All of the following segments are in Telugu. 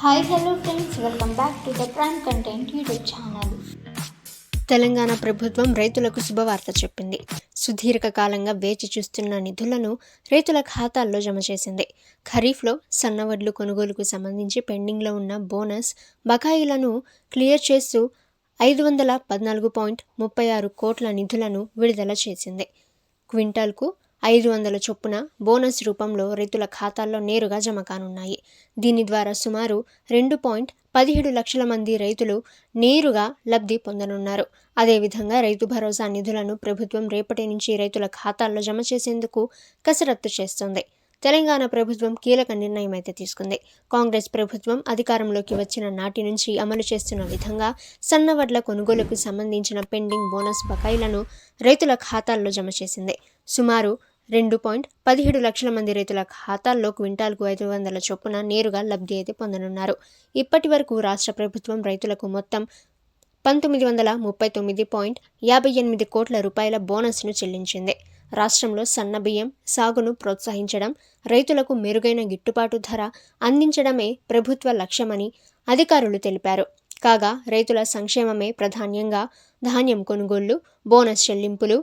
Hi hello friends, welcome back to the prime content YouTube channel. Telangana ప్రభుత్వం రైతులకు శుభవార్త చెప్పింది. సుదీర్ఘకాలంగా వేచి చూస్తున్న నిధులను రైతుల ఖాతాల్లో జమ చేసింది. ఖరీఫ్లో సన్నవడ్లు కొనుగోలుకు సంబంధించి పెండింగ్లో ఉన్న బోనస్ బకాయిలను క్లియర్ చేస్తూ 514.36 కోట్ల నిధులను విడుదల చేసింది. క్వింటాల్కు 500 చొప్పున బోనస్ రూపంలో రైతుల ఖాతాల్లో నేరుగా జమ కానున్నాయి. దీని ద్వారా సుమారు 2.17 లక్షల మంది రైతులు నేరుగా లబ్ధి పొందనున్నారు. అదేవిధంగా రైతు భరోసా నిధులను ప్రభుత్వం రేపటి నుంచి రైతుల ఖాతాల్లో జమ చేసేందుకు కసరత్తు చేస్తోంది. తెలంగాణ ప్రభుత్వం కీలక నిర్ణయం అయితే తీసుకుంది. కాంగ్రెస్ ప్రభుత్వం అధికారంలోకి వచ్చిన నాటి నుంచి అమలు చేస్తున్న విధంగా సన్నవడ్ల కొనుగోలుకు సంబంధించిన పెండింగ్ బోనస్ బకాయిలను రైతుల ఖాతాల్లో జమ చేసింది. సుమారు 2.17 లక్షల మంది రైతుల ఖాతాల్లో క్వింటాల్కు 500 చొప్పున నేరుగా లబ్ధి అయితే పొందనున్నారు. ఇప్పటి వరకు రాష్ట్ర ప్రభుత్వం రైతులకు మొత్తం 1939.58 కోట్ల రూపాయల బోనస్ను చెల్లించింది. రాష్ట్రంలో సన్నబియ్యం సాగును ప్రోత్సహించడం, రైతులకు మెరుగైన గిట్టుబాటు ధర అందించడమే ప్రభుత్వ లక్ష్యమని అధికారులు తెలిపారు. కాగా రైతుల సంక్షేమమే ప్రాధాన్యంగా ధాన్యం కొనుగోళ్లు, బోనస్ చెల్లింపులు,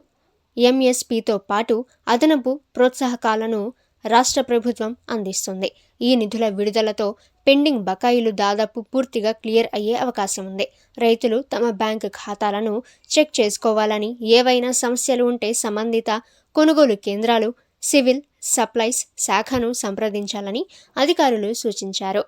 ఎంఎస్పీతో పాటు అదనపు ప్రోత్సాహకాలను రాష్ట్ర ప్రభుత్వం అందిస్తుంది. ఈ నిధుల విడుదలతో పెండింగ్ బకాయిలు దాదాపు పూర్తిగా క్లియర్ అయ్యే అవకాశం ఉంది. రైతులు తమ బ్యాంకు ఖాతాలను చెక్ చేసుకోవాలని, ఏవైనా సమస్యలు ఉంటే సంబంధిత కొనుగోలు కేంద్రాలు, సివిల్ సప్లైస్ శాఖను సంప్రదించాలని అధికారులు సూచించారు.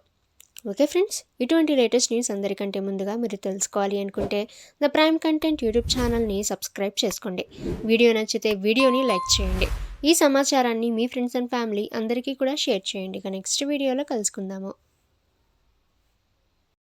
ఓకే ఫ్రెండ్స్, ఇటువంటి లేటెస్ట్ న్యూస్ అందరికంటే ముందుగా మీరు తెలుసుకోవాలి అనుకుంటే ద ప్రైమ్ కంటెంట్ యూట్యూబ్ ఛానల్ని సబ్స్క్రైబ్ చేసుకోండి. వీడియో నచ్చితే వీడియోని లైక్ చేయండి. ఈ సమాచారాన్ని మీ ఫ్రెండ్స్ అండ్ ఫ్యామిలీ అందరికీ కూడా షేర్ చేయండి. ఇక నెక్స్ట్ వీడియోలో కలుసుకుందాము.